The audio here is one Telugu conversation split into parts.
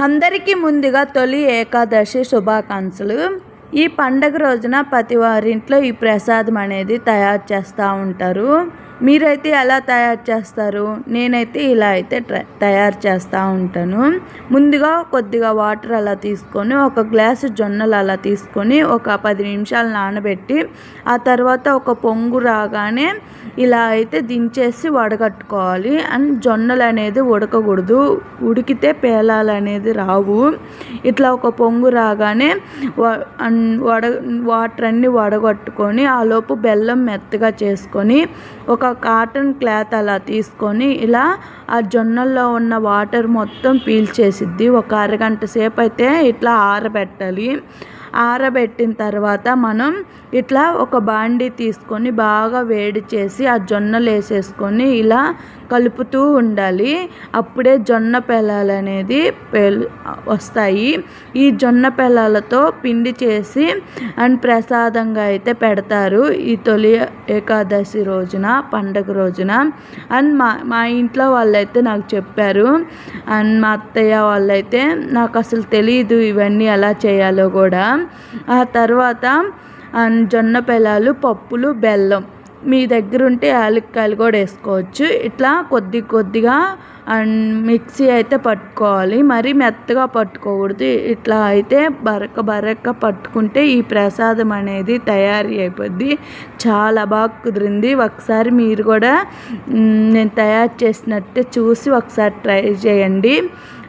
అందరికీ ముందుగా తొలి ఏకాదశి శుభాకాంక్షలు. ఈ పండగ రోజున ప్రతి వారింట్లో ఈ ప్రసాదం అనేది తయారు చేస్తూ ఉంటారు. మీరైతే ఎలా తయారు చేస్తారు? నేనైతే ఇలా అయితే తయారు చేస్తూ ఉంటాను. ముందుగా కొద్దిగా వాటర్ అలా తీసుకొని, ఒక గ్లాసు జొన్నలు అలా తీసుకొని ఒక 10 నిమిషాలు నానబెట్టి, ఆ తర్వాత ఒక పొంగు రాగానే ఇలా అయితే దించేసి వడగట్టుకోవాలి. అండ్ జొన్నలు అనేది ఉడకకూడదు, ఉడికితే పేలాలు అనేది రావు. ఇట్లా ఒక పొంగు రాగానే వాటర్ అన్నీ వడగట్టుకొని, ఆలోపు బెల్లం మెత్తగా చేసుకొని ఒక కాటన్ క్లాత్ అలా తీసుకొని ఇలా ఆ జొన్నల్లో ఉన్న వాటర్ మొత్తం పీల్చేసిద్ది. ఒక అరగంట సేపు అయితే ఇట్లా ఆరబెట్టాలి. ఆరబెట్టిన తర్వాత మనం ఇట్లా ఒక బాండీ తీసుకొని బాగా వేడి చేసి ఆ జొన్నలు వేసేసుకొని ఇలా కలుపుతూ ఉండాలి. అప్పుడే జొన్న పెళ్ళాలు అనేది వస్తాయి. ఈ జొన్న పెళ్ళాలతో పిండి చేసి అండ్ ప్రసాదంగా అయితే పెడతారు ఈ తొలి ఏకాదశి రోజున, పండగ రోజున. అండ్ మా ఇంట్లో వాళ్ళైతే నాకు చెప్పారు. అండ్ మా అత్తయ్య వాళ్ళైతే నాకు అసలు తెలియదు ఇవన్నీ ఎలా చేయాలో కూడా. ఆ తర్వాత జొన్న పెళ్ళాలు, పప్పులు, బెల్లం, మీ దగ్గర ఉంటే యాలక్కాయలు కూడా వేసుకోవచ్చు. ఇట్లా కొద్దిగా అండ్ మిక్సీ అయితే పట్టుకోవాలి. మరీ మెత్తగా పట్టుకోకూడదు. ఇట్లా అయితే బరక పట్టుకుంటే ఈ ప్రసాదం అనేది తయారీ అయిపోద్ది. చాలా బాగా కుదిరింది. ఒకసారి మీరు కూడా నేను తయారు చేసినట్టే చూసి ఒకసారి ట్రై చేయండి.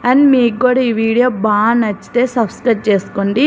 అండ్ మీకు కూడా ఈ వీడియో బాగా నచ్చితే సబ్స్క్రైబ్ చేసుకోండి.